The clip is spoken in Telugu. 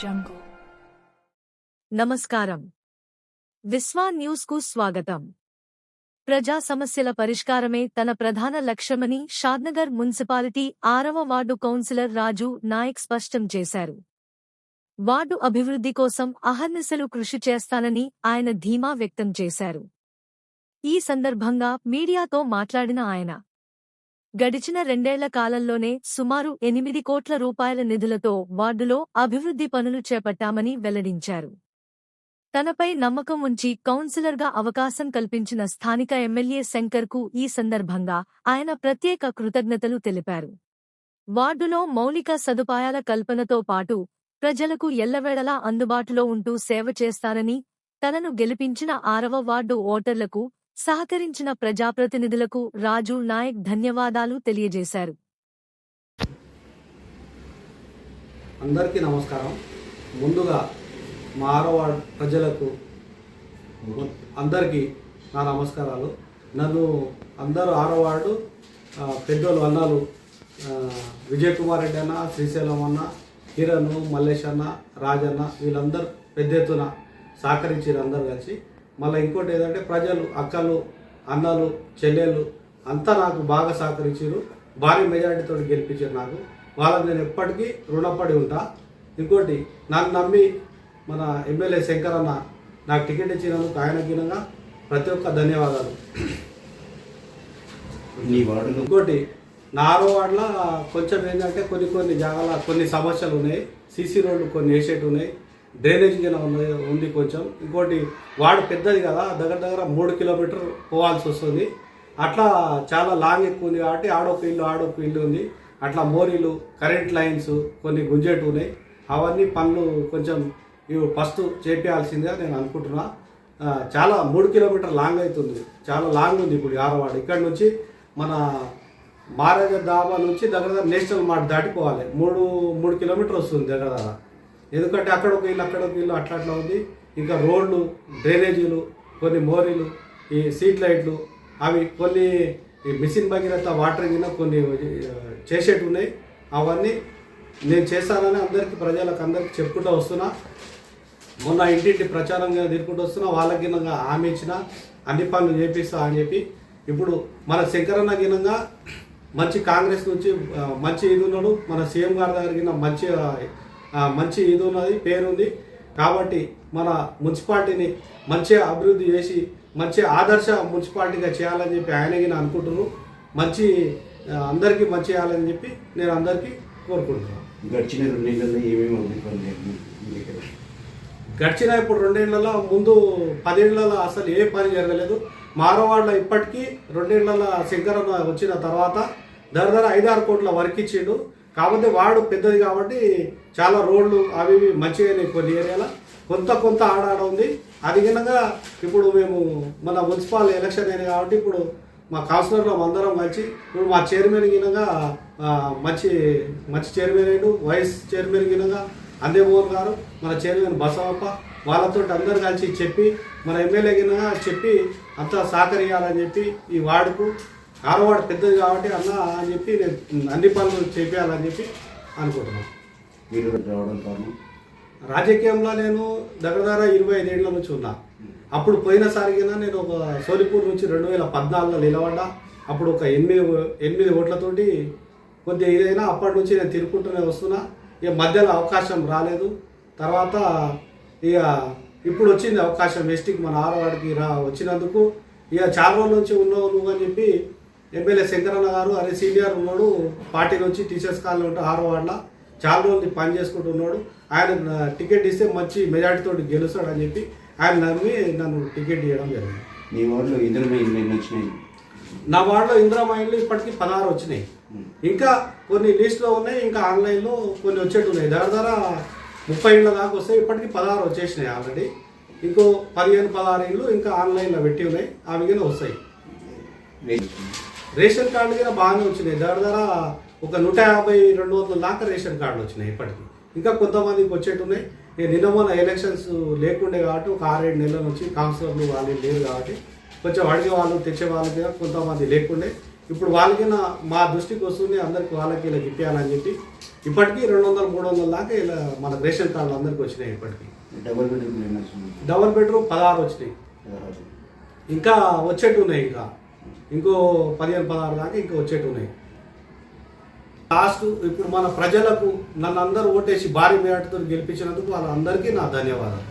jungle. నమస్కారం. విశ్వా న్యూస్ కు స్వాగతం. ప్రజా సమస్యల పరిష్కారమే తన ప్రధాన లక్ష్యమని షాద్నగర్ మున్సిపాలిటీ 6వ వార్డు కౌన్సిలర్ రాజు నాయక్ స్పష్టం చేశారు. వార్డు అభివృద్ధి కోసం అహర్నిశలు కృషి చేస్తానని ఆయన ధీమా వ్యక్తం చేశారు. ఈ సందర్భంగా మీడియాతో మాట్లాడిన ఆయన, గడిచిన 2 ఏళ్ల కాలంలోనే సుమారు 8 కోట్ల రూపాయల నిధులతో వార్డులో అభివృద్ధి పనులు చేపట్టామని వెల్లడించారు. తనపై నమ్మకం ఉంచి కౌన్సిలర్గా అవకాశం కల్పించిన స్థానిక ఎమ్మెల్యే శంకర్కు ఈ సందర్భంగా ఆయన ప్రత్యేక కృతజ్ఞతలు తెలిపారు. వార్డులో మౌలిక సదుపాయాల కల్పనతో పాటు ప్రజలకు ఎల్లవేళలా అందుబాటులో ఉంటూ సేవ చేస్తానని, తనను గెలిపించిన 6వ వార్డు ఓటర్లకు, సహకరించిన ప్రజాప్రతినిధులకు రాజు నాయక్ ధన్యవాదాలు తెలియజేశారు. అందరికీ నమస్కారం. ముందుగా మా 6వ వార్డు ప్రజలకు అందరికీ నా నమస్కారాలు. నన్ను అందరూ 6వ వార్డు పెద్దోళ్ళు అన్నాలు విజయ్ కుమార్ రెడ్డి అన్న, శ్రీశైలం అన్న, కిరణ్, మల్లేష్ అన్న, రాజన్న వీళ్ళందరూ పెద్ద ఎత్తున సహకరించారు అందరు కలిసి. మళ్ళీ ఇంకోటి ఏంటంటే ప్రజలు, అక్కలు, అన్నలు, చెల్లెళ్ళు అంతా నాకు బాగా సహకరించారు. భారీ మెజారిటీతో గెలిపించారు. నాకు వాళ్ళకి నేను ఎప్పటికీ రుణపడి ఉంటా. ఇంకోటి నన్ను నమ్మి మన ఎమ్మెల్యే శంకర్ అన్న నాకు టికెట్ ఇచ్చినందుకు ఆయనకి ప్రతి ఒక్క ధన్యవాదాలు. ఇంకోటి నా 6వ వార్డులో కొంచెం ఏంటంటే కొన్ని జాగాల కొన్ని సమస్యలు ఉన్నాయి. సీసీ రోడ్లు కొన్ని వేసేటి ఉన్నాయి, డ్రైనేజ్ కింద ఉంది కొంచెం. ఇంకోటి వార్డు పెద్దది కదా, దగ్గర 3 కిలోమీటర్ పోవాల్సి వస్తుంది. అట్లా చాలా లాంగ్ ఎక్కువ ఉంది కాబట్టి ఆడొక ఇల్లు ఉంది. అట్లా మోరీలు, కరెంట్ లైన్స్ కొన్ని గుంజేటు ఉన్నాయి. అవన్నీ పనులు కొంచెం ఇవి ఫస్ట్ చేపించాల్సిందిగా నేను అనుకుంటున్నా. చాలా 3 కిలోమీటర్ లాంగ్ అవుతుంది, చాలా లాంగ్ ఉంది ఇప్పుడు 6వ వార్డు. ఇక్కడ నుంచి మన మహారాజా దాబా నుంచి దగ్గర నేషనల్ మార్ట్ దాటిపోవాలి. 3 కిలోమీటర్ వస్తుంది దగ్గర. ఎందుకంటే అక్కడ ఒక ఇల్లు అట్లా ఉంది. ఇంకా రోడ్లు, డ్రైనేజీలు, కొన్ని మోరీలు, ఈ సీట్ లైట్లు, అవి కొన్ని మిషన్ భగీరథ వాటర్ కింద కొన్ని చేసేటి ఉన్నాయి. అవన్నీ నేను చేస్తానని ప్రజలకు అందరికీ చెప్పుకుంటూ వస్తున్నా. మొన్న ఇంటింటి ప్రచారంగా తిరుగుకుంటూ వస్తున్నా. వాళ్ళకి గినంగా హామీ ఇచ్చిన అన్ని పనులు చేపిస్తా అని చెప్పి. ఇప్పుడు మన శంకరన్న గినంగా మంచి కాంగ్రెస్ నుంచి మంచి ఇది ఉన్నాడు. మన సీఎం గారి దగ్గర మంచి ఇది ఉన్నది, పేరుంది. కాబట్టి మన మున్సిపాలిటీని మంచిగా అభివృద్ధి చేసి మంచి ఆదర్శ మున్సిపాలిటీగా చేయాలని చెప్పి ఆయనకి అనుకుంటున్నారు. అందరికీ మంచి చేయాలని చెప్పి నేను అందరికీ కోరుకుంటున్నాను. గడిచిన 2 ఏళ్లలో ఏమేమి గడిచిన ఇప్పుడు 2 ఏళ్లలో ముందు 10 ఏళ్లలో అసలు ఏ పని జరగలేదు. 6వ వార్డులో ఇప్పటికీ 2 ఏళ్లలో శంకరన్న వచ్చిన తర్వాత దగ్గర 5-6 కోట్ల వర్క్ ఇచ్చిండు. కాకపోతే వార్డు పెద్దది కాబట్టి చాలా రోడ్లు అవి మంచిగానే కొన్ని ఏరియాలో కొంత ఆడాడ ఉంది. అది కిందగా ఇప్పుడు మేము మన మున్సిపల్ ఎలక్షన్ అయినాయి కాబట్టి ఇప్పుడు మా కౌన్సిలర్లో అందరం కలిసి ఇప్పుడు మా చైర్మన్ గినంగా మంచి చైర్మన్ అయ్యాడు. వైస్ చైర్మన్ గినంగా అందేమోహన్ గారు, మన చైర్మన్ బసవప్ప, వాళ్ళతో అందరు కలిసి చెప్పి మన ఎమ్మెల్యే గినంగా చెప్పి అంతా సహకరియాలని చెప్పి ఈ వార్డుకు 6వ వార్డు పెద్దది కాబట్టి అన్న అని చెప్పి నేను అన్ని పనులు చేయాలని చెప్పి అనుకుంటున్నాను. మీరు రావడం కారణం రాజకీయంలో నేను దగ్గర 25 ఏళ్ల నుంచి ఉన్నా. అప్పుడు పోయినసారిగా నేను ఒక సోలిపూర్ నుంచి 2014లో నిలబడ్డా. అప్పుడు ఒక 8 ఓట్లతోటి కొద్దిగా ఇదైనా అప్పటి నుంచి నేను తిరుగుకుంటూనే వస్తున్నా. ఇక మధ్యలో అవకాశం రాలేదు. తర్వాత ఇక ఇప్పుడు వచ్చింది అవకాశం ఎస్టీకి మన 6వ వార్డుకి వచ్చినందుకు. ఇక చాలా రోజుల నుంచి ఉన్నావు నువ్వు అని చెప్పి ఎమ్మెల్యే శంకరన్న గారు, అరే సీనియర్ ఉన్నాడు పార్టీ నుంచి, టీచర్స్ కాలనీ ఉంటే 6వ వార్డులో చాలా రోజులు పని చేసుకుంటూ ఉన్నాడు, ఆయన టికెట్ ఇస్తే మంచి మెజార్టీతో గెలుస్తాడు అని చెప్పి ఆయన నమ్మి నన్ను టికెట్ ఇవ్వడం జరిగింది. మీ వార్డులో ఇందిరమ్మ వచ్చినాయి? నా వార్డులో ఇందిరమ్మ ఇళ్ళు ఇప్పటికీ 16 వచ్చినాయి. ఇంకా కొన్ని లిస్టులో ఉన్నాయి, ఇంకా ఆన్లైన్లో కొన్ని వచ్చేట్టు ఉన్నాయి. దగ్గర 30 ఇళ్ళ దాకా వస్తాయి. ఇప్పటికీ 16 వచ్చేసినాయి ఆల్రెడీ. ఇంకో 15-16 ఇళ్ళు ఇంకా ఆన్లైన్లో పెట్టి ఉన్నాయి, అవి కూడా వస్తాయి. రేషన్ కార్డు కూడా బాగానే వచ్చినాయి. దగ్గర ఒక 150-200 దాకా రేషన్ కార్డులు వచ్చినాయి ఇప్పటికి. ఇంకా కొంతమందికి వచ్చేట్టు ఉన్నాయి. నిన్న మొన్న ఎలక్షన్స్ లేకుండే కాబట్టి ఒక 6-7 నెలల నుంచి కౌన్సిలర్లు వాళ్ళు లేరు కాబట్టి కొంచెం అడిగే వాళ్ళు తెచ్చే వాళ్ళు కొంతమంది లేకుండే. ఇప్పుడు వాళ్ళకి మా దృష్టికి వస్తుంది, అందరికి వాళ్ళకి ఇలా ఇప్పించాలని చెప్పి ఇప్పటికీ 200-300 దాకా ఇలా మన రేషన్ కార్డులు అందరికి వచ్చినాయి. ఇప్పటికీ డబుల్ బెడ్రూమ్ ఎన్ని వచ్చినాయి? డబుల్ బెడ్రూమ్ 16 వచ్చినాయి. 16. ఇంకా వచ్చేట్టు ఉన్నాయి, ఇంకో 15-16 దాకా ఇంకా వచ్చేట్టు ఉన్నాయి. లాస్ట్ ఇప్పుడు మన ప్రజలకు నన్ను అందరూ ఓటేసి భారీ మేరటుతో గెలిపించినందుకు వాళ్ళందరికీ నా ధన్యవాదాలు.